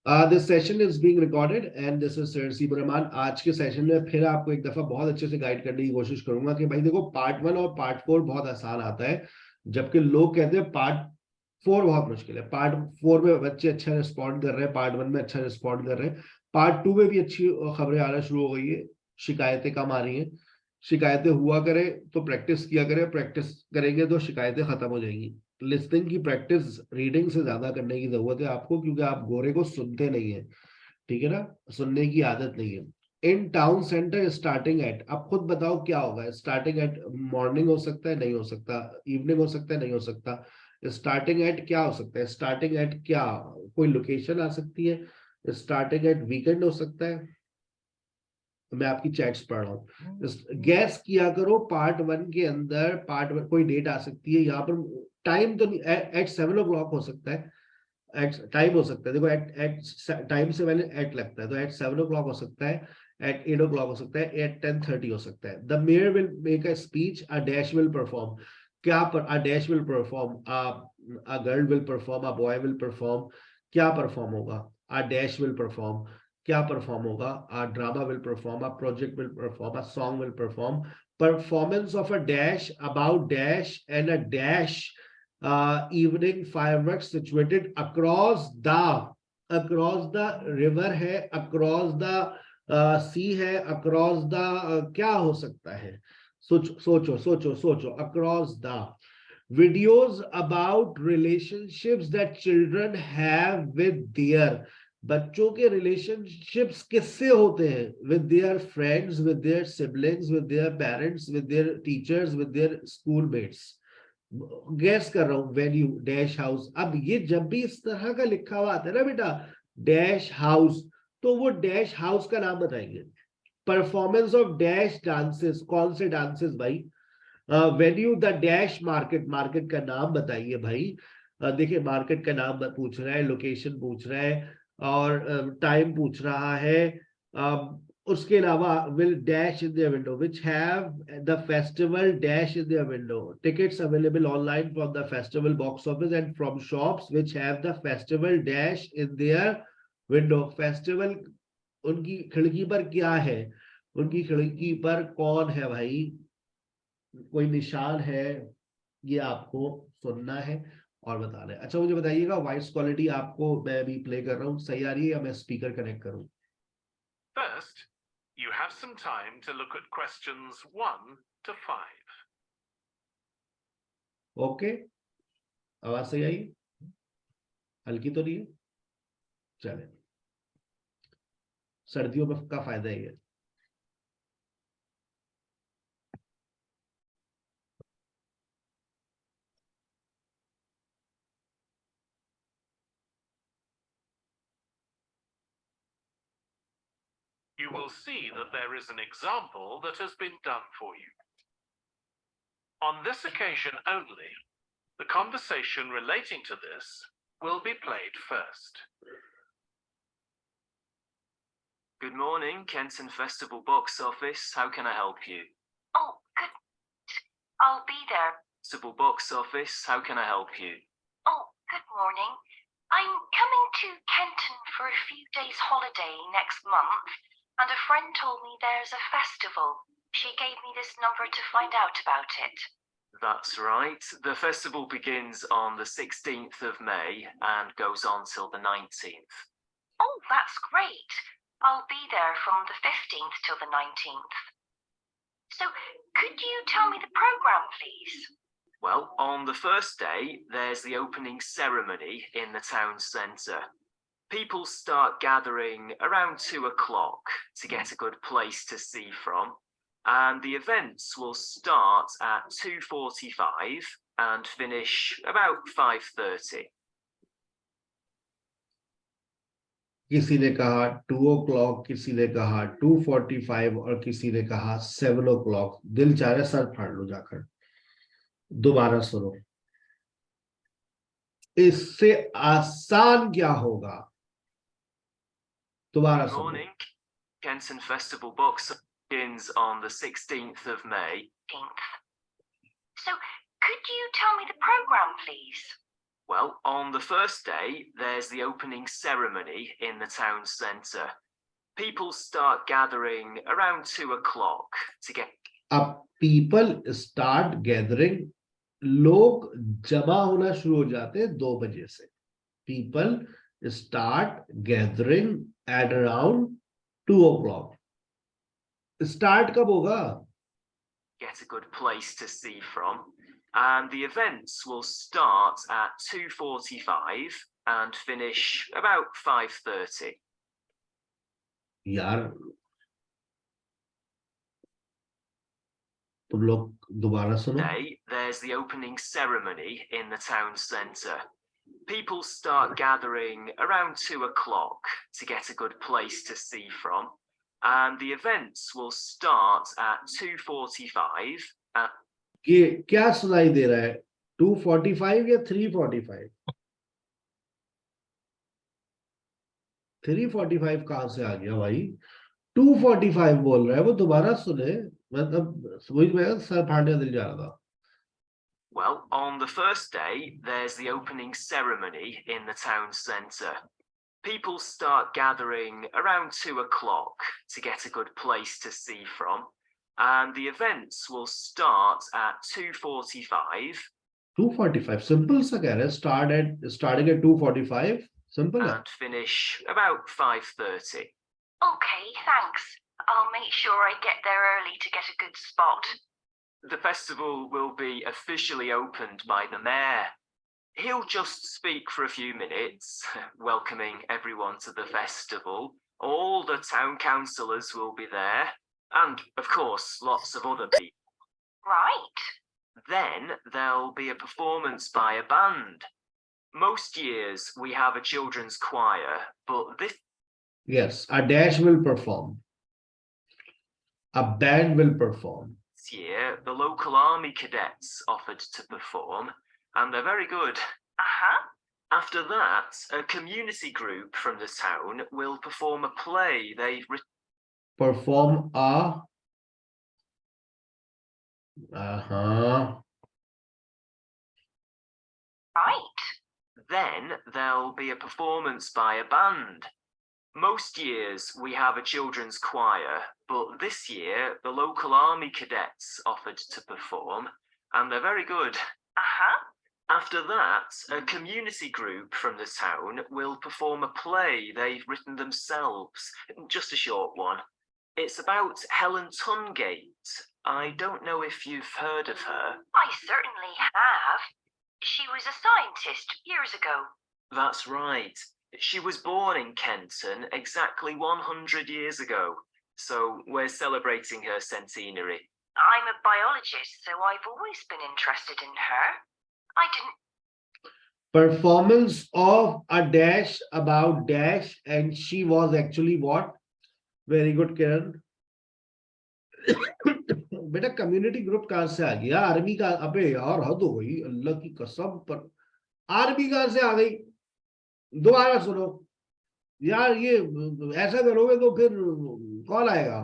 This session is being recorded and this is sir Sibur Rahman. आज के session में फिर आपको एक दफा बहुत अच्छे से गाइड करने की कोशिश करूंगा कि भाई देखो, पार्ट 1 और पार्ट 4 बहुत आसान आता है, जबकि लोग कहते हैं पार्ट 4 बहुत मुश्किल है। पार्ट 4 में बच्चे अच्छा रिस्पॉन्ड कर रहे हैं, पार्ट 1 में अच्छा रिस्पॉन्ड कर रहे हैं, पार्ट 2 में भी अच्छी खबरें आना शुरू हो गई है, शिकायतें कम आ रही हैं। शिकायतें हुआ करें तो प्रैक्टिस किया करें, प्रैक्टिस करेंगे तो शिकायतें खत्म हो जाएंगी। लिसनिंग की प्रैक्टिस रीडिंग से ज्यादा करने की जरूरत है आपको, क्योंकि आप गोरे को सुनते नहीं है, ठीक है ना, सुनने की आदत नहीं है। In town centre starting at, आप खुद बताओ क्या होगा स्टार्टिंग एट? मॉर्निंग हो सकता है, नहीं हो सकता, इवनिंग हो सकता है, नहीं हो सकता, स्टार्टिंग एट क्या हो सकता है? स्टार्टिंग एट क्या, कोई लोकेशन आ सकती है, स्टार्टिंग एट वीकेंड हो सकता है। मैं आपकी चैट्स पढ़ रहा हूँ, गैस किया करो। पार्ट 1 के अंदर पार्ट 1 कोई डेट आ सकती है यहाँ पर। टाइम तो एट 7 o'clock हो सकता है, एट टाइम हो सकता है, देखो एट एट टाइम से पहले एट लगता है, तो एट 7 o'clock हो सकता है, एट 8 o'clock हो सकता है, एट 10:30 हो सकता है। The mayor will make a speech, a dash will perform. क्या पर a dash will perform, a girl will perform, a boy will perform. क्या परफॉर्म होगा? A dash will perform. क्या परफॉर्म होगा? A drama will perform, a project will perform, a song will perform. Performance of a dash about dash and a dash evening fireworks situated across the river है, across the sea है, across the क्या हो सकता है? सोचो सोचो सोचो सोचो, across the videos about relationships that children have with their, बच्चों के रिलेशनशिप्स किससे होते हैं? with their friends, with their siblings, with their parents, with their teachers, with their schoolmates। Gas कर रहा हूं, वेन्यू डैश हाउस। अब ये जब भी इस तरह का लिखा हुआ आता है ना बेटा, डैश हाउस, तो वो डैश हाउस का नाम बताएंगे। परफॉर्मेंस ऑफ डैश डांसेस, कौन से डांसेस भाई? Venue the dash market, market का नाम बताइए भाई। देखिए मार्केट का नाम पूछ रहा है, लोकेशन पूछ रहा है, और टाइम पूछ रहा है। उसके अलावा will dash in their window, which have the festival dash in their window, tickets available online from the festival box office and from shops which have the festival dash in their window. Festival उनकी खिड़की पर क्या है? उनकी खिड़की पर कौन है भाई? कोई निशान है? ये आपको सुनना है और बताना है। अच्छा मुझे बताइएगा, वॉइस क्वालिटी आपको, मैं अभी प्ले कर रहा हूँ, सही आ रही है या मैं स्पीकर कनेक्ट करूँ? First, you have some time to look at questions 1 to 5. Okay, आवाज सही आई? हल्की तो नहीं है? चले, सर्दियों में का फायदा ही है। You will see that there is an example that has been done for you. On this occasion only, the conversation relating to this will be played first. Good morning, Kenton Festival Box Office. How can I help you? Oh, good. I'll be there. Festival Box Office. How can I help you? Oh, good morning. I'm coming to Kenton for a few days holiday next month, and a friend told me there's a festival. She gave me this number to find out about it. That's right. The festival begins on the 16th of May and goes on till the 19th. Oh, that's great. I'll be there from the 15th till the 19th. So, could you tell me the program, please? Well, on the first day, there's the opening ceremony in the town centre. People start gathering around 2 o'clock to get a good place to see from, and the events will start at 2:45 and finish about 5:30. किसी ने कहा 2 o'clock, किसी ने कहा 2:45 और किसी ने कहा 7 o'clock। दिल चाह रहा सर फाड़ लो जाकर। दोबारा सुनो, इससे आसान क्या होगा? दोबारा Good सुनो। morning. Kenton Festival Box begins on the 16th of May. So, could you tell me the program, please? Well, on the first day, there's the opening ceremony in the town centre. People start gathering around 2 o'clock to get. अब people start gathering, लोग जमा होना शुरू हो जाते हैं 2 बजे से. People start gathering at around 2 o'clock. Start कब होगा? Get a good place to see from, and the events will start at 2:45 and finish about 5:30. यार तुम लोग दोबारा सुनो. Today, there's the opening ceremony in the town centre. People start gathering around 2 o'clock to get a good place to see from, and the events will start at 2:45. ये क्या सुनाई दे रहा है? 2:45 या 3:45? 3:45 कहां से आ गया भाई? 2:45 बोल रहा है वो. दोबारा सुने, मतलब समझ में सर फाड़ने दिल जा रहा था. Well, on the first day, there's the opening ceremony in the town centre. People start gathering around 2 o'clock to get a good place to see from, and the events will start at 2:45. 2:45 simple सा कह रहा है. Starting at 2:45 simple है. And finish about 5:30. Okay, thanks. I'll make sure I get there early to get a good spot. The festival will be officially opened by the mayor. He'll just speak for a few minutes, welcoming everyone to the festival. All the town councillors will be there, and of course, lots of other people. Right. Then there'll be a performance by a band. Most years we have a children's choir, but this Yes, a dash will perform. A band will perform. year the local army cadets offered to perform, and they're very good. Uh-huh. After that, a community group from the town will perform a play they've written. Perform a. Uh-huh. Right. Then there'll be a performance by a band. Most years we have a children's choir, but this year the local army cadets offered to perform, and they're very good. Uh-huh. After that, a community group from the town will perform a play they've written themselves, just a short one. It's about Helen Tungate. I don't know if you've heard of her. I certainly have. She was a scientist years ago. That's right. She was born in Kenton exactly 100 years ago, so we're celebrating her centenary. I'm a biologist, so I've always been interested in her. I didn't. Performance of a dash about dash, and she was actually what? Very good, Kiran. बेटा community group कहां से आ गया? Army का? अबे यार हद हो गई, अल्लाह की कसम. पर आर्मी कहां से आ गई? दोबारा सुनो यार. ये ऐसा करोगे तो फिर कौन आएगा?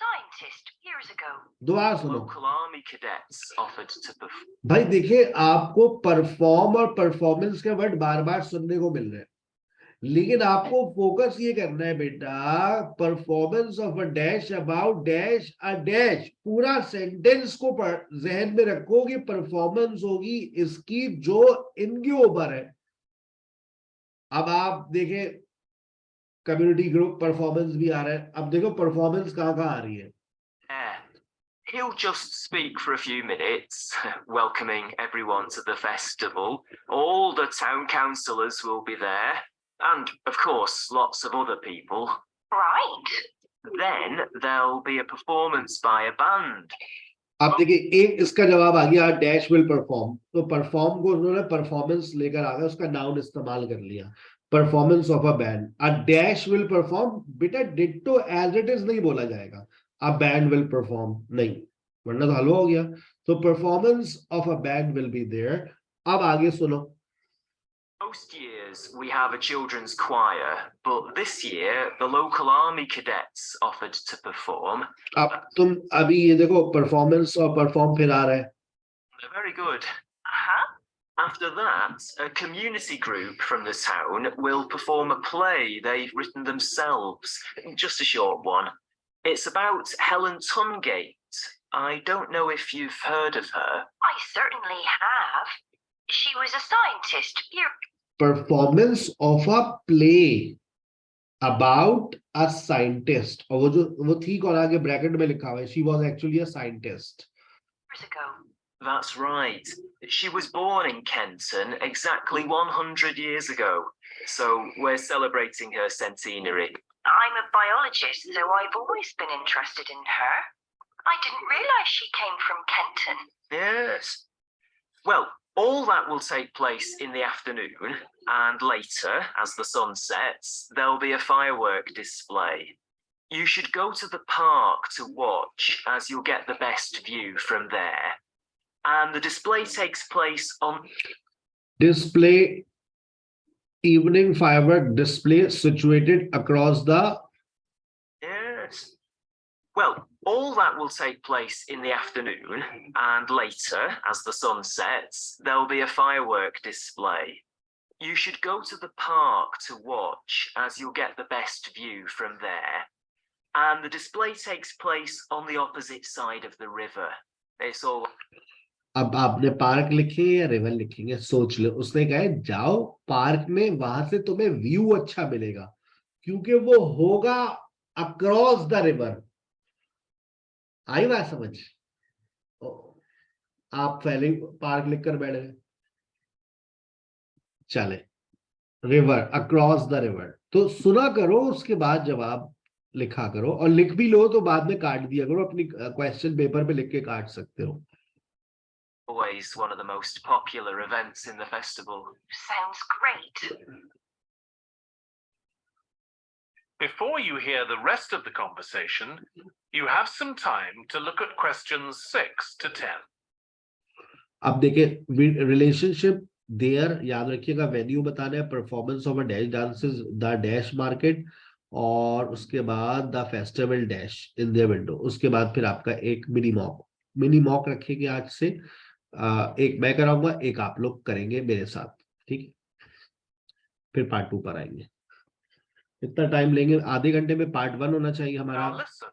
Scientist years ago. दोबारा सुनो. Local army cadets offered to perform. भाई देखिए, आपको परफॉर्म और परफॉर्मेंस के वर्ड बार बार सुनने को मिल रहे हैं, लेकिन आपको फोकस ये करना है बेटा, performance of a dash about dash a dash. पूरा सेंटेंस को जहन में रखो कि परफॉर्मेंस होगी इसकी जो इनके ऊपर है. अब आप देखें कम्युनिटी ग्रुप परफॉर्मेंस भी आ रहा है. अब देखो परफॉर्मेंस कहाँ आ रही है. He'll just speak for a few minutes, welcoming everyone to the festival. All the town councillors will be there, and of course, lots of other people. Right. Then there'll be a performance by a band. अब देखिए, एक इसका जवाब आ गया, dash will perform. तो perform को उन्होंने performance लेकर आ गया, उसका नाउन इस्तेमाल कर लिया. Performance of a band. A dash will perform, बेटा डिट्टो एज इट इज नहीं बोला जाएगा. अ बैंड विल परफॉर्म नहीं, वरना तो हलवा हो गया. तो performance of a band will be there. अब आगे सुनो. Most years we have a children's choir, but this year the local army cadets offered to perform. अब तुम अभी ये देखो, परफॉर्मेंस और परफॉर्म फिर आ रहा है. They're very good. Uh-huh. After that, a community group from the town will perform a play they've written themselves, just a short one. It's about Helen Tungate. I don't know if you've heard of her. I certainly have. She was a scientist. Performance of a play about a scientist. और वो थी कौन आगे bracket में लिखा हुआ है, she was actually a scientist. Years ago. That's right. She was born in Kenton exactly 100 years ago. So we're celebrating her centenary. I'm a biologist, so I've always been interested in her. I didn't realise she came from Kenton. Yes. Well, all that will take place in the afternoon, and later, as the sun sets, there'll be a firework display. You should go to the park to watch, as you'll get the best view from there. And the display takes place on... Display, evening firework display situated across the... Yes. Well, all that will take place in the afternoon, and later, as the sun sets, there'll be a firework display. You should go to the park to watch, as you'll get the best view from there. And the display takes place on the opposite side of the river. It's all... अब आपने park लिखे या river लिखेंगे, सोच लो. उसने कहा है जाओ पार्क में, वहां से तुम्हें व्यू अच्छा मिलेगा क्योंकि वो होगा अक्रॉस द रिवर. आई बात समझ? आप पहले पार्क लिखकर बैठ गए. चले, रिवर, अक्रॉस द रिवर. तो सुना करो, उसके बाद जवाब लिखा करो, और लिख भी लो तो बाद में काट दिया करो. अपनी क्वेश्चन पेपर पे लिख के काट सकते हो. always one of the most popular events in the festival. Sounds great. Before you hear the rest of the conversation, you have some time to look at questions 6 to 10. अब देखिए, relationship there याद रखिएगा, venue बताना है, performance of a dash dances the dash market, और उसके बाद the festival dash in the window. उसके बाद फिर आपका एक मिनी मॉक रखेंगे आज से. एक मैं कराऊंगा, एक आप लोग करेंगे मेरे साथ, ठीक है? फिर पार्ट 2 पर आएंगे. इतना टाइम लेंगे, आधे घंटे में पार्ट 1 होना चाहिए हमारा. Now listen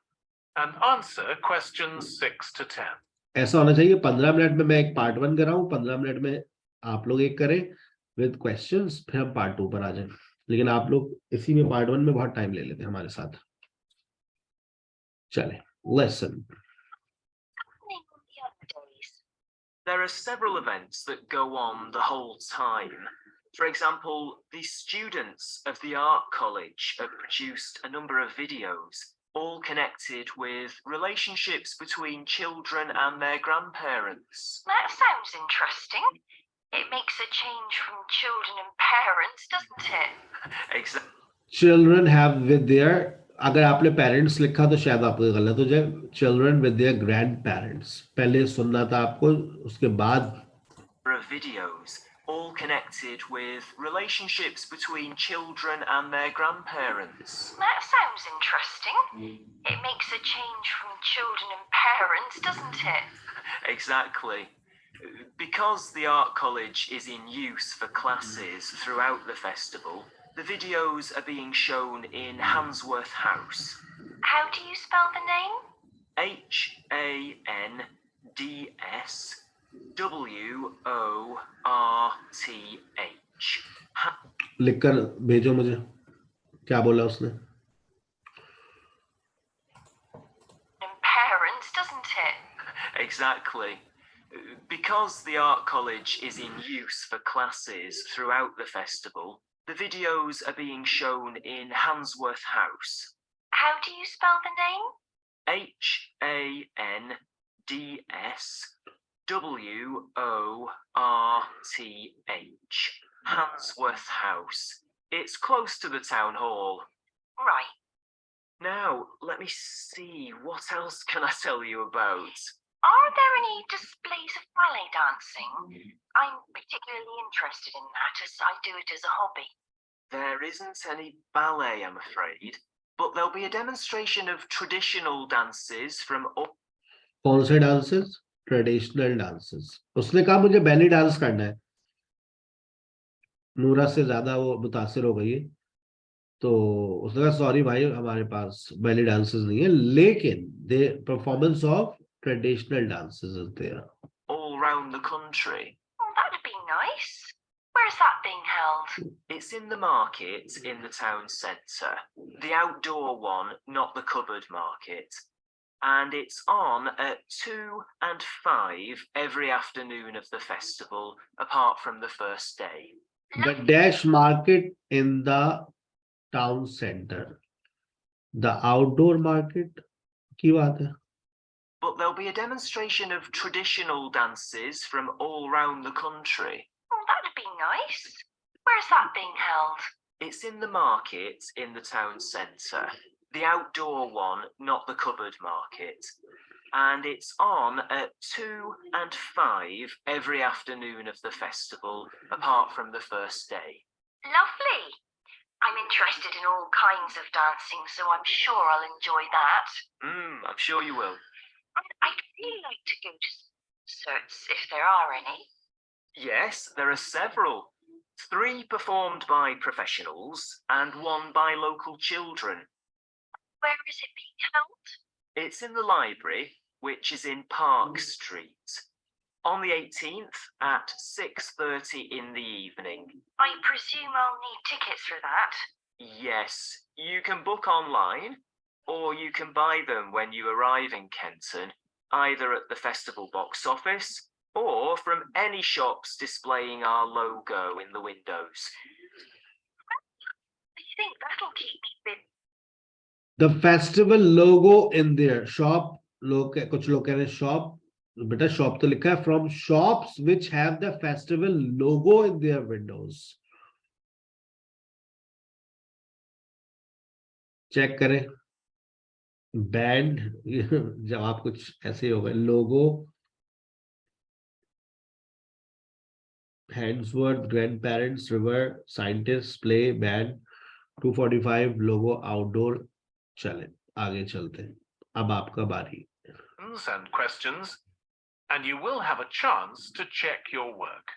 and answer questions 6 to 10. ऐसा होना चाहिए 15 मिनट में मैं एक पार्ट 1 कराऊं, 15 मिनट में आप लोग एक करें विद क्वेश्चंस, फिर हम पार्ट 2 पर आ जाएं. लेकिन आप लोग इसी में पार्ट 1 में बहुत टाइम ले लेते हैं हमारे साथ. चले, lesson. There are several events that go on the whole time. For example, the students of the art college have produced a number of videos, all connected with relationships between children and their grandparents. That sounds interesting. It makes a change from children and parents, doesn't it? Exactly. Children have with their, अगर आपने parents लिखा तो शायद आपको गलत हो जाए. Children with their grand parents पहले सुनना था आपको, उसके बाद. Videos all connected with relationships between children and their grandparents. That sounds interesting. It makes a change from children and parents, doesn't it? Exactly. Because the art college is in use for classes throughout the festival, the videos are being shown in Handsworth House. How do you spell the name? Handsworth. लिखकर भेजो मुझे, क्या बोला उसने? And parents, doesn't it? Exactly. Because the art college is in use for classes throughout the festival, the videos are being shown in Handsworth House. How do you spell the name? Handsworth. Handsworth House. It's close to the town hall. Right. Now, let me see, what else can I tell you about? Are there any displays of ballet dancing? I'm particularly interested in that, as I do it as a hobby. There isn't any ballet, I'm afraid, but there'll be a demonstration of traditional dances from... कौन से dances? Traditional dances. उसने कहा मुझे belly dance करना है. नूरा से ज्यादा वो मुतासिर हो गई है, तो उसने कहा सॉरी भाई हमारे पास बैली डांसेस नहीं है, लेकिन the performance of traditional dances is there all round the country. Oh, that'd be nice. Where's that being held? It's in the market in the town centre, the outdoor one, not the cupboard market. And it's on at 2 and 5 every afternoon of the festival, apart from the first day. The dash market in the town centre, the outdoor market की बात है। But there'll be a demonstration of traditional dances from all round the country. Oh, that'd be nice. Where's that being held? It's in the market in the town centre, the outdoor one, not the cupboard market. And it's on at 2 and 5 every afternoon of the festival, apart from the first day. Lovely. I'm interested in all kinds of dancing, so I'm sure I'll enjoy that. I'm sure you will. And I'd really like to go to concerts if there are any. Yes, there are several. 3 performed by professionals and 1 by local children. Where is it being held? It's in the library, which is in Park Street, on the 18th at 6:30 in the evening. I presume I'll need tickets for that. Yes, you can book online, or you can buy them when you arrive in Kenton, either at the festival box office or from any shops displaying our logo in the windows. I think that'll keep me busy. The festival logo in there shop, लोग कुछ लोग कह रहे हैं shop, बेटा shop तो लिखा है from shops which have the festival logo in their windows. Check करें बैंड जवाब कुछ ऐसे ही होगा, logo Handsworth grandparents river scientist play band 245 logo outdoor. चले आगे चलते हैं, अब आपका बारी। And questions, and you will have a chance to check your work.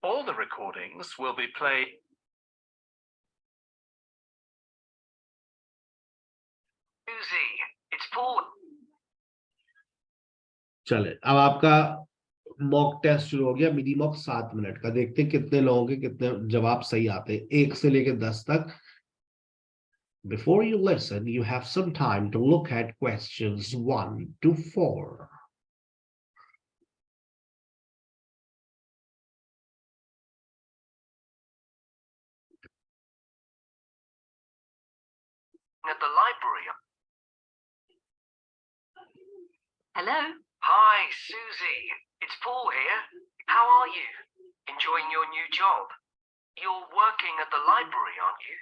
All the recordings will be played. Susie, it's Paul. चले अब आपका मॉक टेस्ट शुरू हो गया, मिनी मॉक 7 मिनट का। देखते हैं कितने लोगों के कितने जवाब सही आते हैं 1 से लेकर 10 तक। Before you listen, you have some time to look at questions 1 to 4. At the library. Hello. Hi, Susie. It's Paul here. How are you? Enjoying your new job? You're working at the library, aren't you?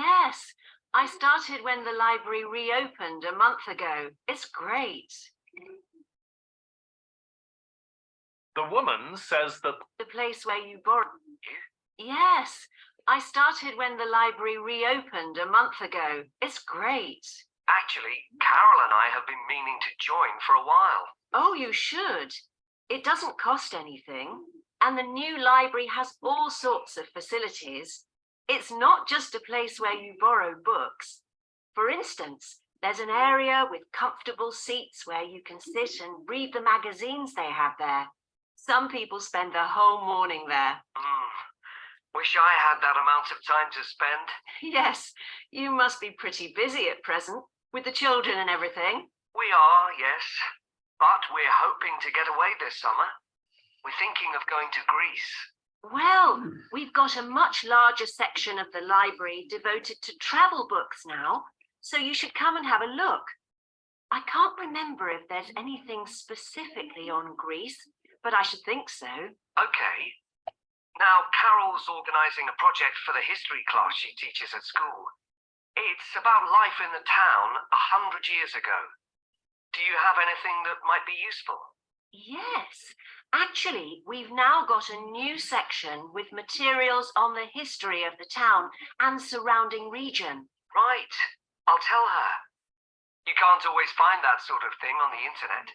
Yes, I started when the library reopened a month ago. It's great. The woman says that The place where you borrow. Yes, I started when the library reopened a month ago. It's great. Actually, Carol and I have been meaning to join for a while. Oh, you should. It doesn't cost anything, and the new library has all sorts of facilities. It's not just a place where you borrow books. For instance, there's an area with comfortable seats where you can sit and read the magazines they have there. Some people spend the whole morning there. Wish I had that amount of time to spend. Yes, you must be pretty busy at present, with the children and everything. We are, yes. But we're hoping to get away this summer. We're thinking of going to Greece. Well, we've got a much larger section of the library devoted to travel books now, so you should come and have a look. I can't remember if there's anything specifically on Greece, but I should think so. Okay. Now, Carol's organising a project for the history class she teaches at school. It's about life in the town 100 years ago. Do you have anything that might be useful? Yes, actually, we've now got a new section with materials on the history of the town and surrounding region. Right. I'll tell her. You can't always find that sort of thing on the internet.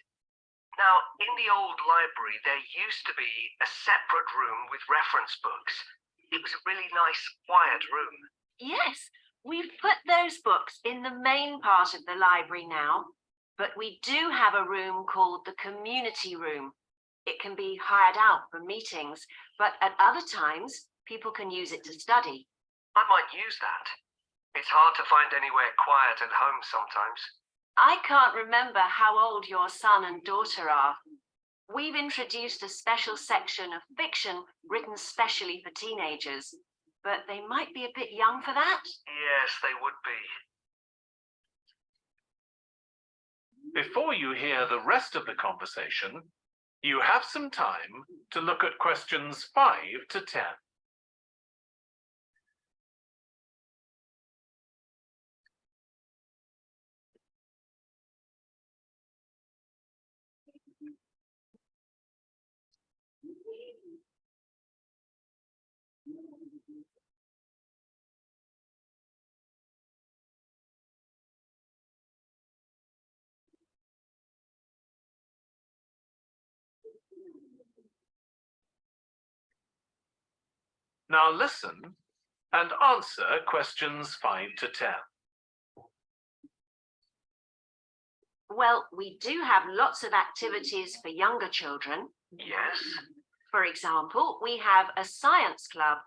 Now, in the old library, there used to be a separate room with reference books. It was a really nice, quiet room. Yes, we've put those books in the main part of the library now, but we do have a room called the community room. It can be hired out for meetings, but at other times, people can use it to study. I might use that. It's hard to find anywhere quiet at home sometimes. I can't remember how old your son and daughter are. We've introduced a special section of fiction written specially for teenagers, but they might be a bit young for that. Yes, they would be. Before you hear the rest of the conversation, you have some time to look at questions 5 to 10. Now listen and answer questions 5 to 10. Well, we do have lots of activities for younger children. Yes? For example, we have a science club.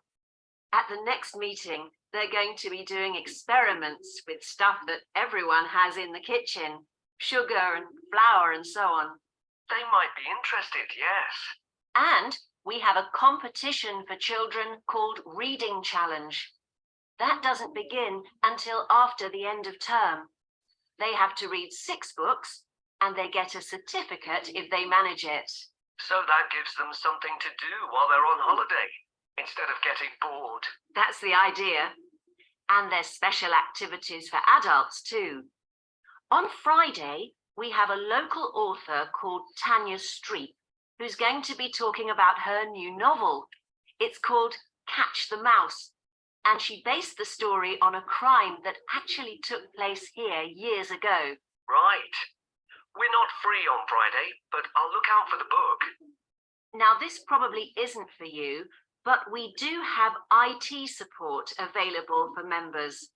At the next meeting, they're going to be doing experiments with stuff that everyone has in the kitchen, sugar and flour and so on. They might be interested, yes. And we have a competition for children called Reading Challenge. That doesn't begin until after the end of term. They have to read 6 books and they get a certificate if they manage it. So that gives them something to do while they're on holiday, instead of getting bored. That's the idea. And there's special activities for adults too. On Friday, we have a local author called Tanya Streep, who's going to be talking about her new novel. It's called Catch the Mouse, and she based the story on a crime that actually took place here years ago. Right. We're not free on Friday, but I'll look out for the book. Now, this probably isn't for you, but we do have IT support available for members.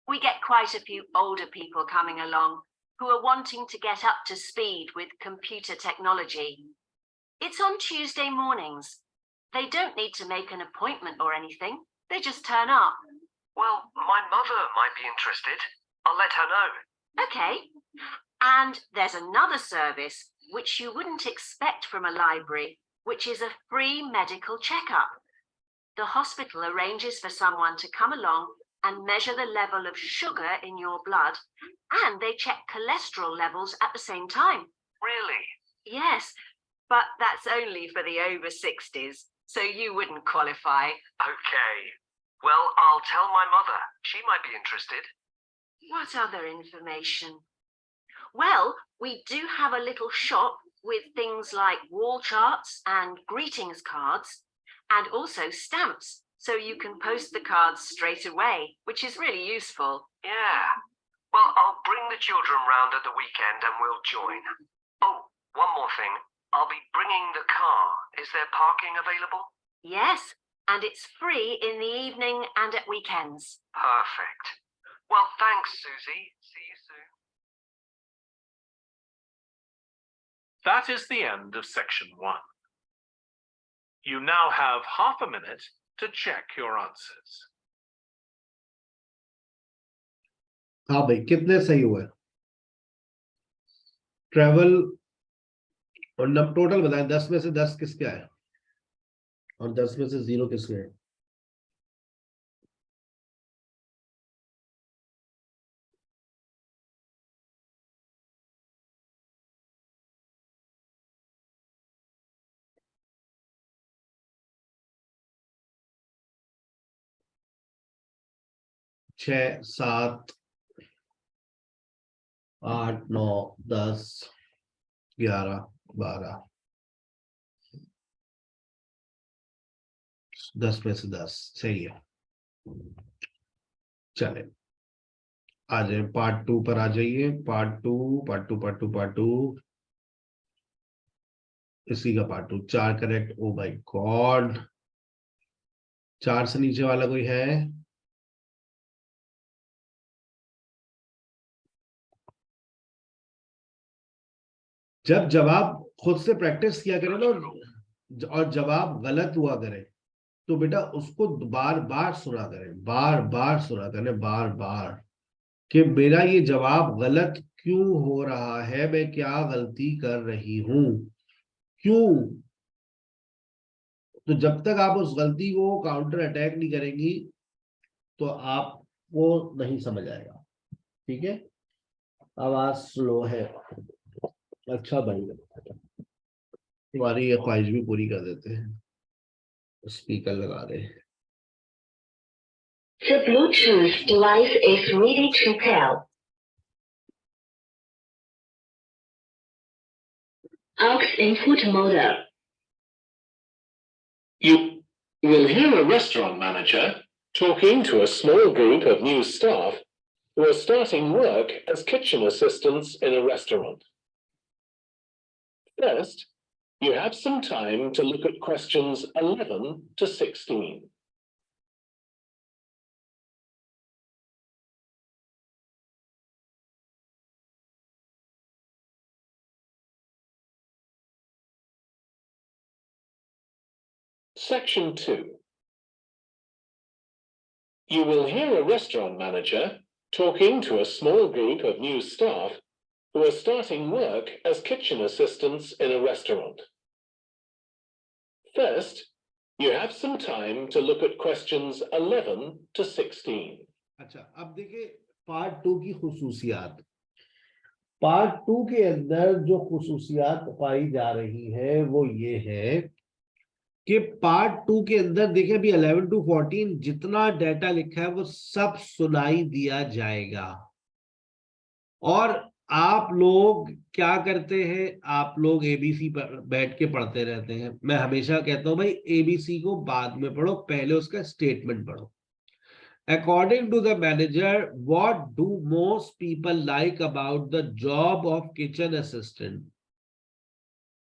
We get quite a few older people coming along who are wanting to get up to speed with computer technology. It's on Tuesday mornings. They don't need to make an appointment or anything. They just turn up. Well, my mother might be interested. I'll let her know. Okay. And there's another service which you wouldn't expect from a library, which is a free medical checkup. The hospital arranges for someone to come along and measure the level of sugar in your blood, and they check cholesterol levels at the same time. Really? Yes, but that's only for the over 60s, so you wouldn't qualify. Okay. Well, I'll tell my mother. She might be interested. What other information? Well, we do have a little shop with things like wall charts and greetings cards, and also stamps, so you can post the cards straight away, which is really useful. Yeah. Well, I'll bring the children round at the weekend and we'll join. Oh, one more thing. I'll be bringing the car. Is there parking available? Yes, and it's free in the evening and at weekends. Perfect. Well, thanks, Susie. See you soon. That is the end of section 1. You now have half a minute to check your answers. हाँ भाई, कितने सही हुए? Travel और नब total बताएं, 10 में से 10 किसका है और 10 में से 0 किसके है? छः, 7, 8, 9, 10, 11, 12, 10 में से 10 सही है. चले आ जाए पार्ट 2 पर आ जाइए. पार्ट 2 इसी का part 2, 4 correct. Oh my God, 4 से नीचे वाला कोई है? जब जवाब खुद से प्रैक्टिस किया करें ना, और जवाब गलत हुआ करे, तो बेटा उसको बार बार सुना करें, बार बार सुना करें, बार बार, कि मेरा ये जवाब गलत क्यों हो रहा है, मैं क्या गलती कर रही हूं, क्यों। तो जब तक आप उस गलती को काउंटर अटैक नहीं करेंगी, तो आपको नहीं समझ आएगा। ठीक है, आवाज स्लो है। अच्छा भाई, तुम्हारी ये ख्वाहिश भी पूरी कर देते हैं, स्पीकर लगा दे। The Bluetooth device is ready to pair. Aux input mode. You will hear a restaurant manager talking to a small group of new staff who are starting work as kitchen assistants in a restaurant. First, you have some time to look at questions 11 to 16. Section 2. You will hear a restaurant manager talking to a small group of new staff who are starting work as kitchen assistants in a restaurant. First, you have some time to look at questions 11 to 16. अच्छा, अब देखिए part 2 की खुसूसियात। Part 2 के अंदर जो खुसूसियात पाई जा रही है वो ये है कि पार्ट 2 के अंदर देखिए, अभी 11 to 14 जितना डाटा लिखा है वो सब सुनाई दिया जाएगा। और आप लोग क्या करते हैं, आप लोग एबीसी पर बैठ के पढ़ते रहते हैं। मैं हमेशा कहता हूं भाई, एबीसी को बाद में पढ़ो, पहले उसका स्टेटमेंट पढ़ो। According to the manager, what do most people like about the job of kitchen assistant?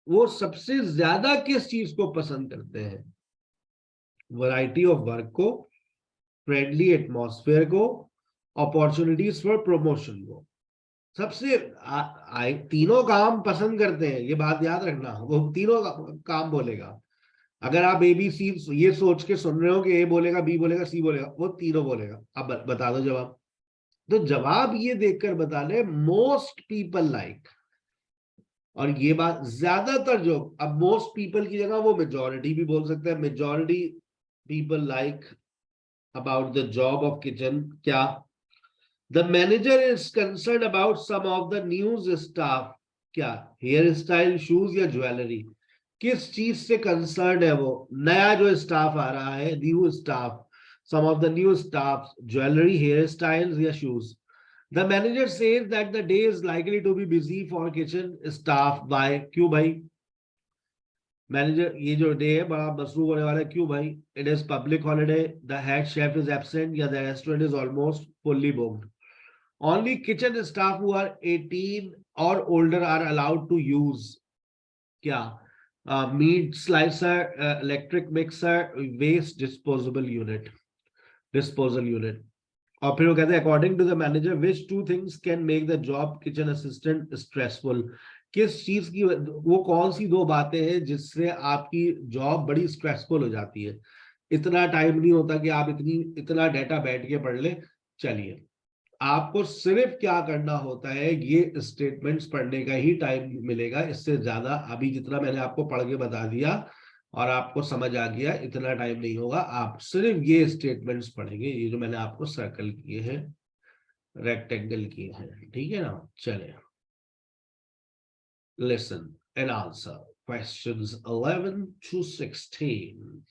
वो सबसे ज्यादा किस चीज को पसंद करते हैं? वैरायटी ऑफ वर्क को, फ्रेंडली एटमॉस्फेयर को, अपॉर्चुनिटीज फॉर प्रमोशन को। सबसे तीनों काम पसंद करते हैं, ये बात याद रखना, वो तीनों काम बोलेगा। अगर आप ए बी सी ये सोच के सुन रहे हो कि ए बोलेगा, बी बोलेगा, सी बोलेगा, वो तीनों बोलेगा। अब बता दो जवाब। तो जवाब ये देखकर बता ले, मोस्ट पीपल लाइक। और ये बात ज्यादातर, जो अब मोस्ट पीपल की जगह वो मेजॉरिटी भी बोल सकते हैं। Majority people like about the job of kitchen क्या? The manager is concern about some of the news staff क्या? हेयर स्टाइल, शूज या ज्वेलरी? किस चीज से कंसर्न है वो? नया जो स्टाफ आ रहा है, new staff, some of the new staff, jewellery, hair styles या shoes? The manager says that the day is likely to be busy for kitchen staff by, क्यों भाई? मैनेजर, ये जो डे है बड़ा मसरूफ होने वाला है, क्यों भाई? It is public holiday, the head chef is absent, या the restaurant is almost fully booked. Only kitchen staff who are 18 और older are allowed to use क्या? Meat slicer, electric mixer, waste disposal unit. और फिर वो कहते हैं, according to the manager, which two things can make the job kitchen assistant stressful? किस चीज की, वो कौन सी दो बातें हैं जिससे आपकी जॉब बड़ी स्ट्रेसफुल हो जाती है? इतना टाइम नहीं होता कि आप इतना डाटा बैठ के पढ़ ले। चलिए, आपको सिर्फ क्या करना होता है, ये स्टेटमेंट्स पढ़ने का ही टाइम मिलेगा। इससे ज्यादा अभी जितना मैंने आपको पढ़ के बता दिया और आपको समझ आ गया, इतना टाइम नहीं होगा। आप सिर्फ ये स्टेटमेंट्स पढ़ेंगे, ये जो मैंने आपको सर्कल किए हैं, रेक्टेंगल किए हैं, ठीक है ना? चले, listen and answer questions 11 to 16।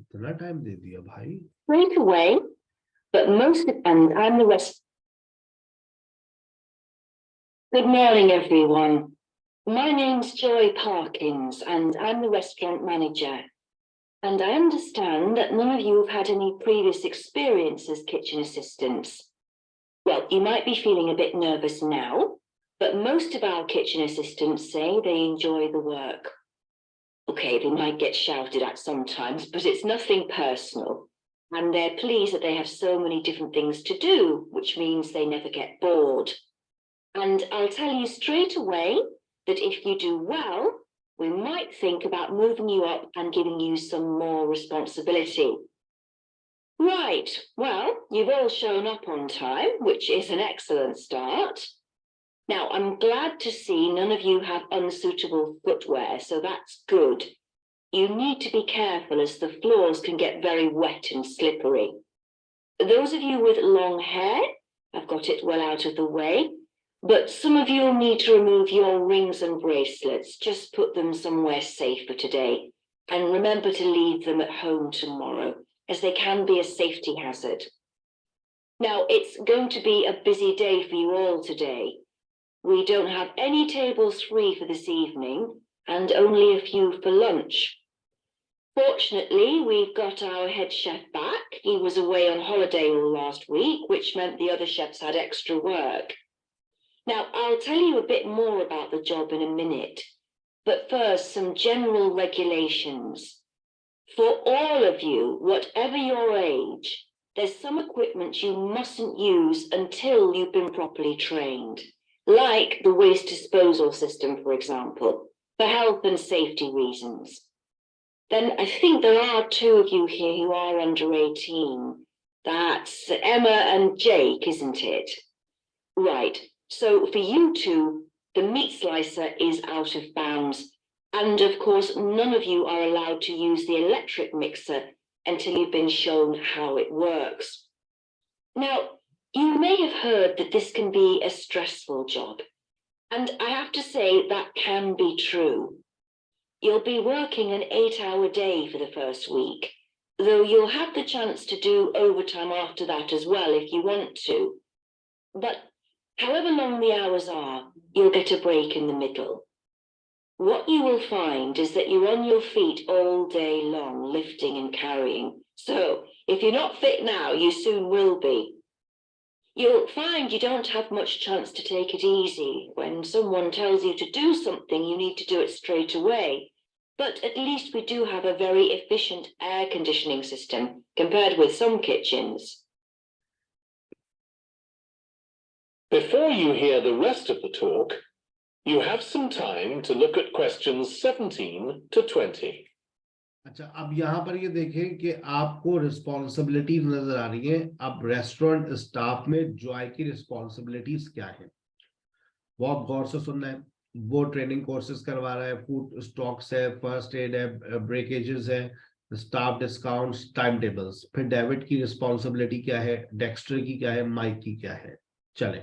इतना टाइम दे दिया भाई. Straight away, but and I'm the rest. Good morning, everyone. My name's Joy Parkins, and I'm the restaurant manager. And I understand that none of you have had any previous experience as kitchen assistants. Well, you might be feeling a bit nervous now, but most of our kitchen assistants say they enjoy the work. Okay, they might get shouted at sometimes, but it's nothing personal. And they're pleased that they have so many different things to do, which means they never get bored. And I'll tell you straight away that if you do well, we might think about moving you up and giving you some more responsibility. Right, well, you've all shown up on time, which is an excellent start. Now, I'm glad to see none of you have unsuitable footwear, so that's good. You need to be careful as the floors can get very wet and slippery. Those of you with long hair, I've got it well out of the way, but some of you will need to remove your rings and bracelets. Just put them somewhere safe for today. And remember to leave them at home tomorrow, as they can be a safety hazard. Now, it's going to be a busy day for you all today. We don't have any tables free for this evening, and only a few for lunch. Fortunately, we've got our head chef back. He was away on holiday all last week, which meant the other chefs had extra work. Now, I'll tell you a bit more about the job in a minute, but first, some general regulations. For all of you, whatever your age, there's some equipment you mustn't use until you've been properly trained, like the waste disposal system, for example, for health and safety reasons. Then I think there are two of you here who are under 18. That's Emma and Jake, isn't it? Right. So for you two, the meat slicer is out of bounds. And of course, none of you are allowed to use the electric mixer until you've been shown how it works. Now, you may have heard that this can be a stressful job. And I have to say that can be true. You'll be working an 8-hour day for the first week, though you'll have the chance to do overtime after that as well if you want to. But however long the hours are, you'll get a break in the middle. What you will find is that you're on your feet all day long, lifting and carrying. So if you're not fit now, you soon will be. You'll find you don't have much chance to take it easy. When someone tells you to do something, you need to do it straight away. But at least we do have a very efficient air conditioning system compared with some kitchens. Before you hear the rest of the talk, you have some time to look at questions 17 to 20. अच्छा, अब यहाँ पर ये देखें कि आपको responsibility नजर आ रही है. अब रेस्टोरेंट स्टाफ में जॉय की रिस्पॉन्सिबिलिटीज क्या है वो आप गौर से सुनना है. वो ट्रेनिंग कोर्सेज करवा रहा है, फूड स्टॉक्स है, फर्स्ट एड है, ब्रेकेजेस है, स्टाफ डिस्काउंट्स, टाइम टेबल्स. फिर डेविड की रिस्पॉन्सिबिलिटी क्या है, डेक्स्टर की क्या है, माइक की क्या है. चले.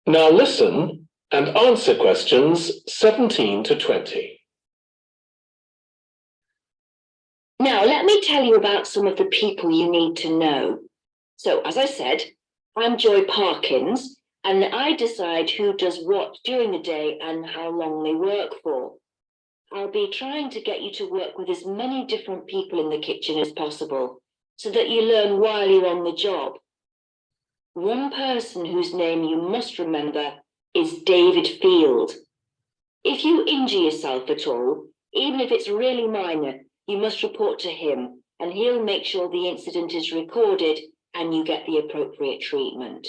Now listen and answer questions 17 to 20. Now, let me tell you about some of the people you need to know. So, as I said, I'm Joy Parkins, and I decide who does what during the day and how long they work for. I'll be trying to get you to work with as many different people in the kitchen as possible, so that you learn while you're on the job. One person whose name you must remember is David Field. If you injure yourself at all, even if it's really minor, you must report to him, and he'll make sure the incident is recorded and you get the appropriate treatment.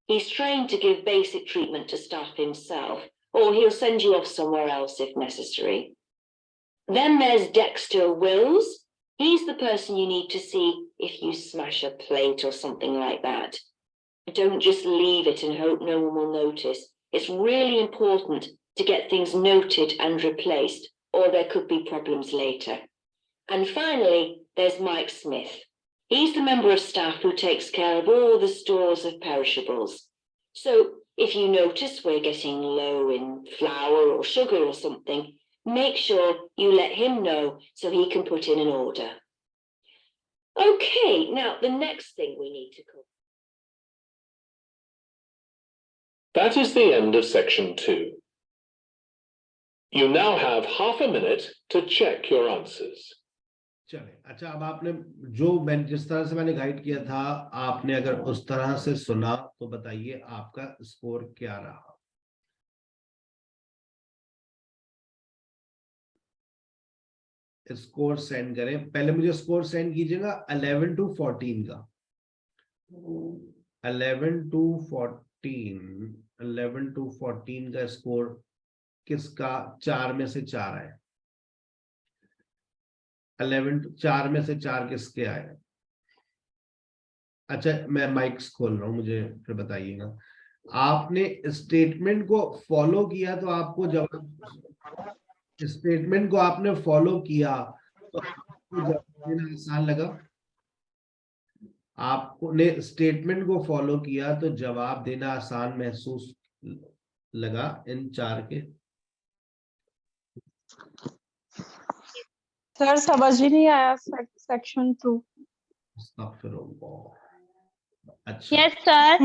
He's trained to give basic treatment to staff himself, or he'll send you off somewhere else if necessary. Then there's Dexter Wills. He's the person you need to see if you smash a plate or something like that. Don't just leave it and hope no one will notice. It's really important to get things noted and replaced, or there could be problems later. And finally, there's Mike Smith. He's the member of staff who takes care of all the stores of perishables. So if you notice we're getting low in flour or sugar or something, make sure you let him know so he can put in an order. Okay, now the next thing we need to cover. That is the end of section 2. You now have half a minute to check your answers. चले, अच्छा, अब आपने जिस तरह से मैंने guide किया था, आपने अगर उस तरह से सुना तो बताइए आपका स्कोर क्या रहा। स्कोर सेंड करें, पहले मुझे स्कोर सेंड कीजिएगा 11 to 14 का। 11 to 14 का स्कोर किसका 4 में से 4 आए? 4 में से 4 किसके आए? अच्छा, मैं माइक्स खोल रहा हूं, मुझे फिर बताइएगा। आपने स्टेटमेंट को फॉलो किया तो आपको जवाब, स्टेटमेंट को आपने फॉलो किया तो आपको जवाब देना आसान लगा। आपने स्टेटमेंट को फॉलो किया तो जवाब देना आसान महसूस लगा इन 4 के? सर समझ ही नहीं आया सेक्शन 2। अच्छा, यस सर।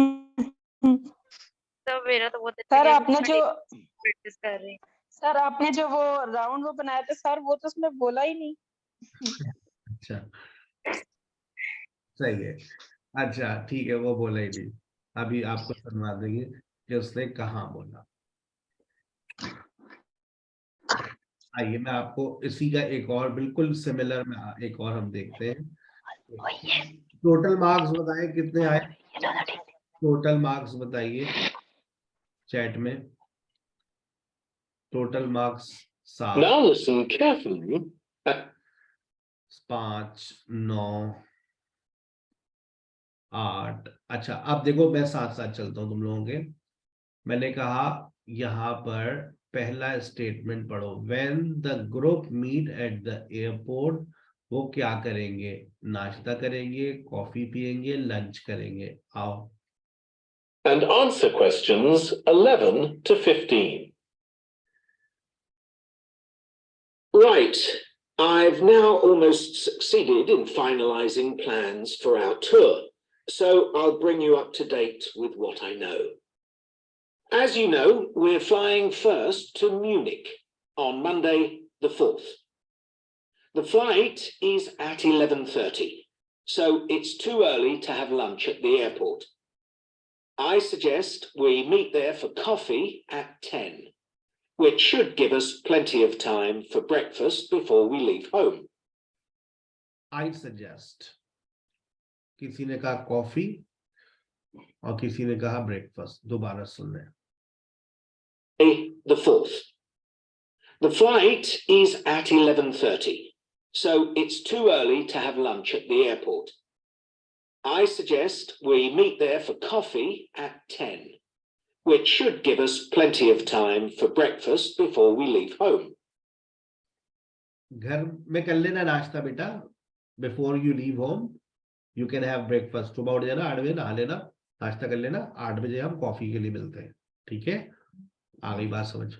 तो मेरा तो बहुत सर आपने जो प्रैक्टिस कर रही। सर आपने जो वो राउंड वो बनाया था सर, वो तो उसमें बोला ही नहीं। अच्छा, सही है। अच्छा ठीक है, वो बोला ही नहीं। अभी आपको सुनवा देंगे कि उसने कहाँ बोला। आइए मैं आपको इसी का एक और बिल्कुल सिमिलर में एक और हम देखते हैं। टोटल मार्क्स बताएं कितने आए? टोटल मार्क्स बताइए चैट में। Total marks 7, Now listen carefully. 5, 9, 8। अच्छा, अब देखो मैं साथ साथ चलता हूं तुम लोगों के। मैंने कहा यहाँ पर पहला स्टेटमेंट पढ़ो, when the group meet at the airport, वो क्या करेंगे? नाश्ता करेंगे, कॉफी पिएंगे, लंच करेंगे। आओ। And answer questions 11 to 15. Right, I've now almost succeeded in finalizing plans for our tour, so I'll bring you up to date with what I know. As you know, we're flying first to Munich on Monday the 4th. The flight is at 11:30, so it's too early to have lunch at the airport. I suggest we meet there for coffee at 10, which should give us plenty of time for breakfast before we leave home. I suggest, किसी ने कहा coffee और किसी ने कहा breakfast. दोबारा सुन लें। The 4th. The flight is at 11:30, so it's too early to have lunch at the airport. I suggest we meet there for coffee at 10, which should give us plenty of time for breakfast before we leave home. घर में कर लेना नाश्ता बेटा, before you leave home you can have breakfast। सुबह उठ जाना, 8 बजे नहा लेना, नाश्ता कर लेना, 8 बजे हम कॉफी के लिए मिलते हैं। ठीक है, आ गई बात समझ।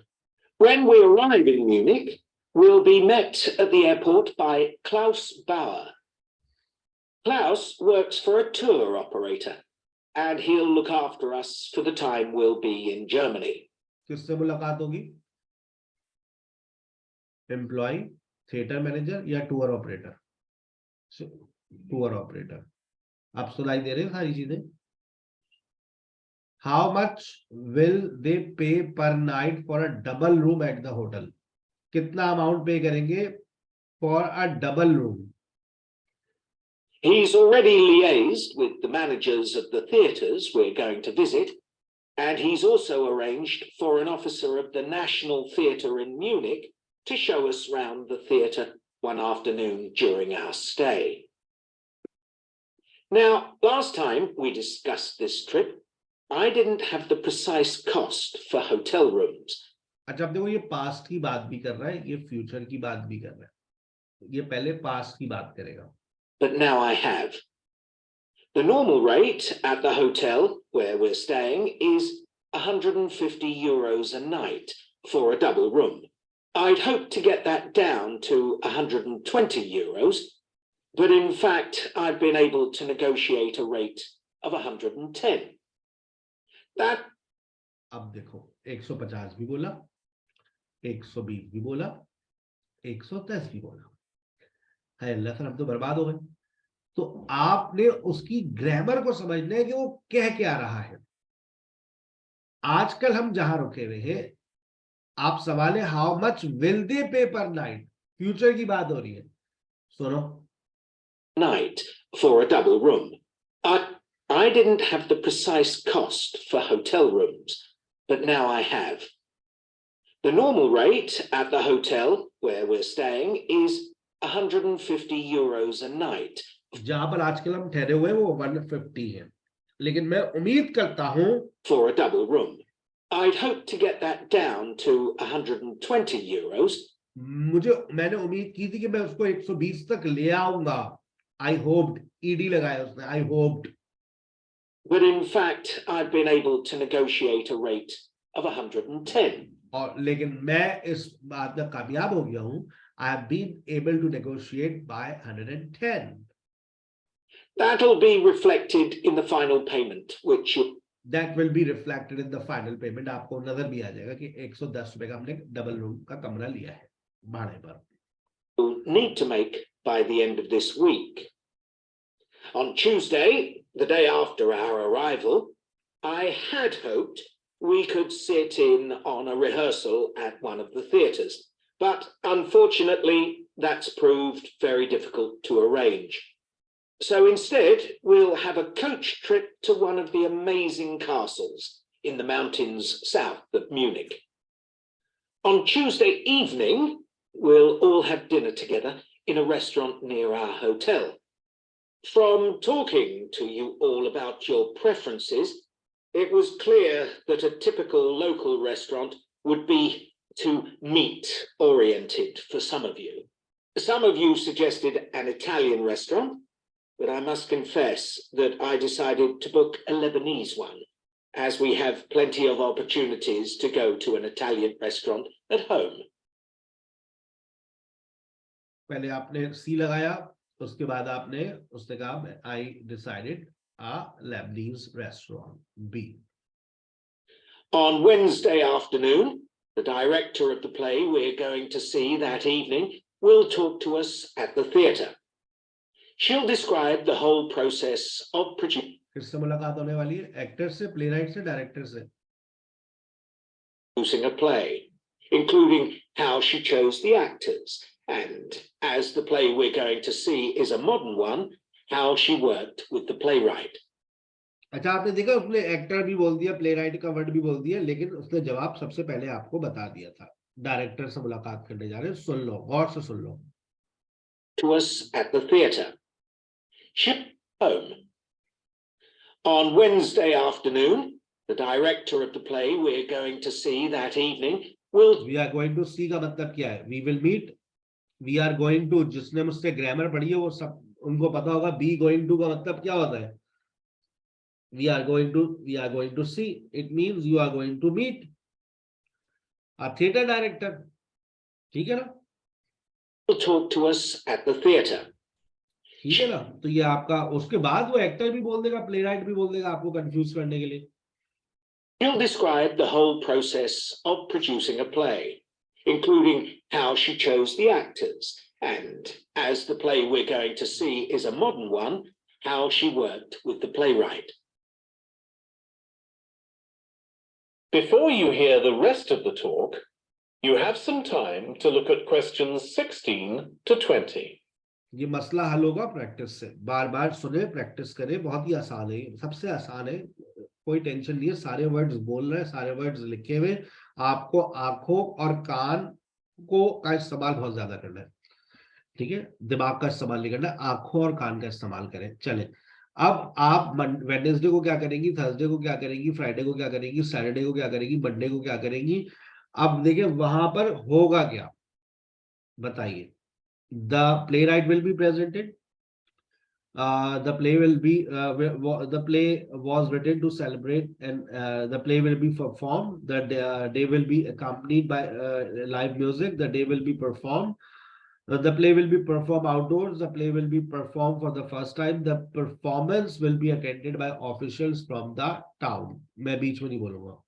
When we arrive in Munich, we'll be met at the airport by Klaus Bauer. Klaus works for a tour operator, and he'll look after us for the time we'll be in Germany. किससे मुलाकात होगी? Employ, theatre manager या tour operator? Tour operator. आप सुनाई दे रहे हैं सारी चीजें? How much will they pay per night for a double room at the hotel? कितना अमाउंट पे करेंगे for a double room? He's already liaised with the managers of the theatres we're going to visit, and he's also arranged for an officer of the National Theatre in Munich to show us round the theatre one afternoon during our stay. Now, last time we discussed this trip, I didn't have the precise cost for hotel rooms. अच्छा, अब देखो ये past की बात भी कर रहा है, ये फ्यूचर की बात भी कर रहा है. ये पहले पास्ट की बात करेगा. But now I have. The normal rate at the hotel where we're staying is €150 a night for a double room. I'd hoped to get that down to €120, but in fact, I've been able to negotiate a rate of 110. That अब देखो 150 भी बोला, 120 भी बोला, 110 भी बोला. है अल्लाह sir, अब तो बर्बाद हो गए. तो आपने उसकी ग्रामर को समझना है कि वो कह क्या रहा है. आजकल हम जहां रुके हुए हैं, आप सवाल है हाउ मच विल दे पे पर नाइट, फ्यूचर की बात हो रही है. सुनो, night for a double room. I didn't have the precise cost for hotel rooms, but now I have. The normal rate at the hotel where we're staying is €150 a night. जहां पर आजकल हम ठहरे हुए वो 150 है, लेकिन मैं उम्मीद करता हूं for a double room. I'd hoped to get that down to €120. मैंने उम्मीद की थी कि मैं उसको 120 तक ले आऊंगा. I hoped, ईडी लगाया उसने, I hoped. But in fact, I've been able to negotiate a rate of 110. और लेकिन मैं इस बात में कामयाब हो गया हूं. I have been able to negotiate by 110. That'll be reflected in the final payment, which That will be reflected in the final payment. आपको नजर भी आ जाएगा कि 110 रुपए का हमने डबल रूम का कमरा लिया है भाड़े पर. you'll need to make by the end of this week. On Tuesday, the day after our arrival, I had hoped we could sit in on a rehearsal at one of the theatres, but unfortunately, that's proved very difficult to arrange. So instead, we'll have a coach trip to one of the amazing castles in the mountains south of Munich. On Tuesday evening, we'll all have dinner together in a restaurant near our hotel. From talking to you all about your preferences, it was clear that a typical local restaurant would be too meat-oriented for some of you. Some of you suggested an Italian restaurant, but I must confess that I decided to book a Lebanese one, as we have plenty of opportunities to go to an Italian restaurant at home. पहले आपने सी लगाया, उसके बाद आपने उसने कहा I decided a Lebanese restaurant B. On Wednesday afternoon, the director of the play we're going to see that evening will talk to us at the theatre. She'll describe the whole process of किससे मुलाकात होने वाली है? Actor से, playwright से, director से. producing a play, including how she chose the actors, and as the play we're going to see is a modern one, how she worked with the playwright. अच्छा, आपने देखा उसने एक्टर भी बोल दिया, प्लेराइट का वर्ड भी बोल दिया, लेकिन उसने जवाब सबसे पहले आपको बता दिया था. डायरेक्टर से मुलाकात करने जा रहे हैं, सुन लो, गौर से सुन लो. To us at the theatre. Ship home. On Wednesday afternoon, the director of the play we're going to see that evening will... We are going to see का मतलब क्या है? We will meet. We are going to, जिसने मुझसे grammar पढ़ी है वो सब उनको पता होगा. Be going to का मतलब क्या होता है? We are going to see. It means you are going to meet a theatre director. ठीक है ना? will talk to us at the theatre. ठीक है ना? तो ये आपका, उसके बाद वो एक्टर भी बोल देगा, प्लेराइट भी बोल देगा आपको कंफ्यूज करने के लिए. She'll describe the whole process of producing a play, including how she chose the actors, and as the play we're going to see is a modern one, how she worked with the playwright. Before you hear the rest of the talk, you have some time to look at questions 16 to 20. ये मसला हल होगा practice से, बार बार सुने, practice करें, बहुत ही आसान है, सबसे आसान है, कोई टेंशन नहीं है, सारे वर्ड्स बोल रहे हैं, सारे वर्ड्स लिखे हुए, आपको आंखों और कान का इस्तेमाल बहुत ज्यादा करना है, ठीक है, दिमाग का इस्तेमाल नहीं करना, आंखों और कान का इस्तेमाल करें। चले, अब आप वेडनेसडे को क्या करेंगी, थर्सडे को क्या करेंगी, फ्राइडे को क्या करेंगी, सैटरडे को क्या करेंगी, मंडे को क्या करेंगी। अब देखिए वहां पर होगा क्या, बताइए। The play right will be presented, the play will be the play was written to celebrate, and the play will be performed, the day will be accompanied by live music, the day will be performed, the play will be performed outdoors, the play will be performed for the first time, the performance will be attended by officials from the town. मैं बीच में नहीं बोलूंगा।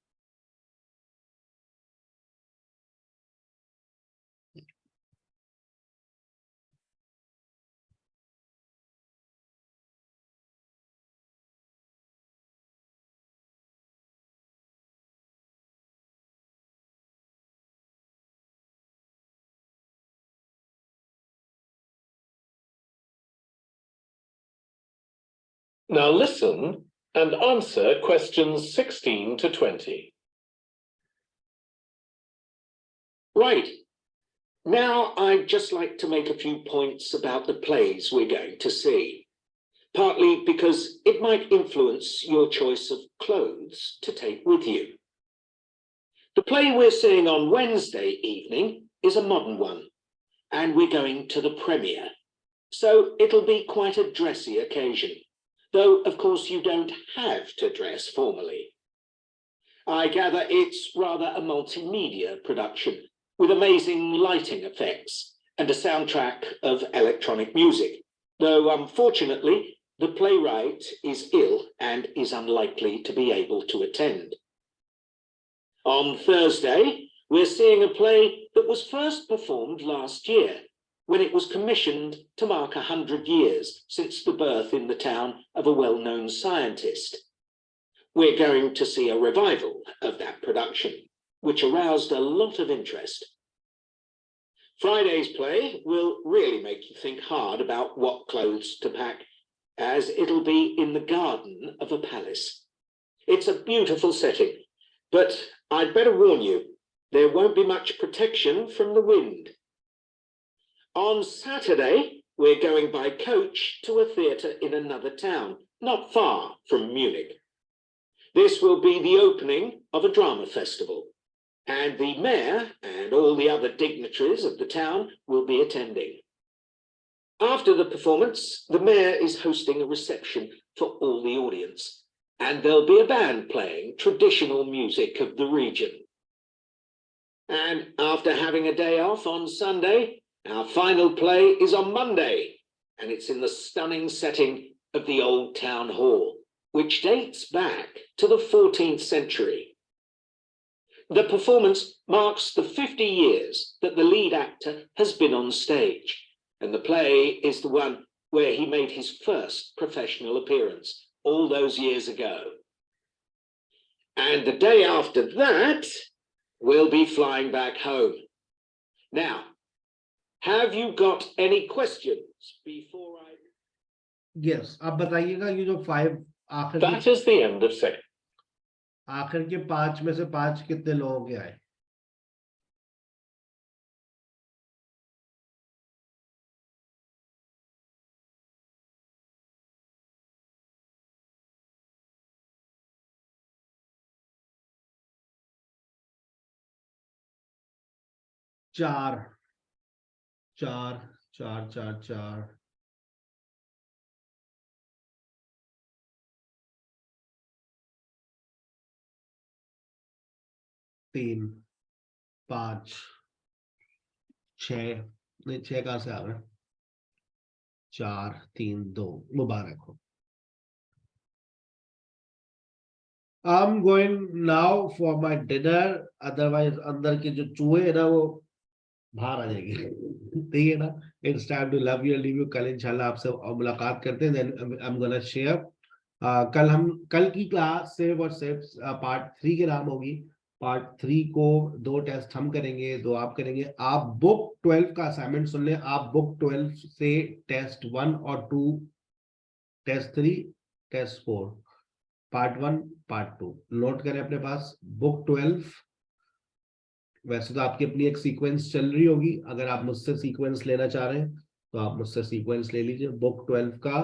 Now listen and answer questions 16 to 20. Right. Now, I'd just like to make a few points about the plays we're going to see, partly because it might influence your choice of clothes to take with you. The play we're seeing on Wednesday evening is a modern one, and we're going to the premiere, so it'll be quite a dressy occasion, though, of course, you don't have to dress formally. I gather it's rather a multimedia production, with amazing lighting effects and a soundtrack of electronic music, though unfortunately the playwright is ill and is unlikely to be able to attend. On Thursday, we're seeing a play that was first performed last year, when it was commissioned to mark 100 years since the birth in the town of a well-known scientist. We're going to see a revival of that production, which aroused a lot of interest. Friday's play will really make you think hard about what clothes to pack, as it'll be in the garden of a palace. It's a beautiful setting, but I'd better warn you, there won't be much protection from the wind. On Saturday, we're going by coach to a theatre in another town, not far from Munich. This will be the opening of a drama festival, and the mayor and all the other dignitaries of the town will be attending. After the performance, the mayor is hosting a reception for all the audience, and there'll be a band playing traditional music of the region. And after having a day off on Sunday, our final play is on Monday, and it's in the stunning setting of the Old Town Hall, which dates back to the 14th century. The performance marks the 50 years that the lead actor has been on stage, and the play is the one where he made his first professional appearance all those years ago. And the day after that, we'll be flying back home. Now, have you got any questions before I... Yes, अब बताइएगा ये जो 5 आखिर That is the end of section. आखिर के 5 में से 5 कितने लोगों के आए? चार 3 5 6 नहीं 6 कहां से आ गए? 4 3 2 मुबारक हो। I'm going now for my dinner, otherwise अंदर के जो चूहे है ना वो बाहर आ जाएगी। ठीक है ना? It's time to love you and leave you। कल इंशाल्लाह आपसे मुलाकात करते हैं। Then I'm gonna share। कल की क्लास सिर्फ और सिर्फ पार्ट 3 के नाम होगी। पार्ट 3 को 2 टेस्ट हम करेंगे, 2 आप करेंगे। आप बुक 12 का असाइनमेंट सुन लें, आप बुक 12 से टेस्ट 1 और 2, test 3, test 4, part 1, part 2 note करें अपने पास। बुक 12 वैसे तो आपकी अपनी एक सीक्वेंस चल रही होगी, अगर आप मुझसे सीक्वेंस लेना चाह रहे हैं तो आप मुझसे सीक्वेंस ले लीजिए। बुक 12 का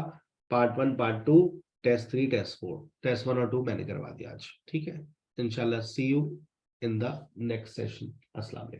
part 1, part 2, test 3, test 4, test 1 और 2 मैंने करवा दिया आज, ठीक है। इंशाल्लाह see you in the next session. अस्सलाम वालेकुम।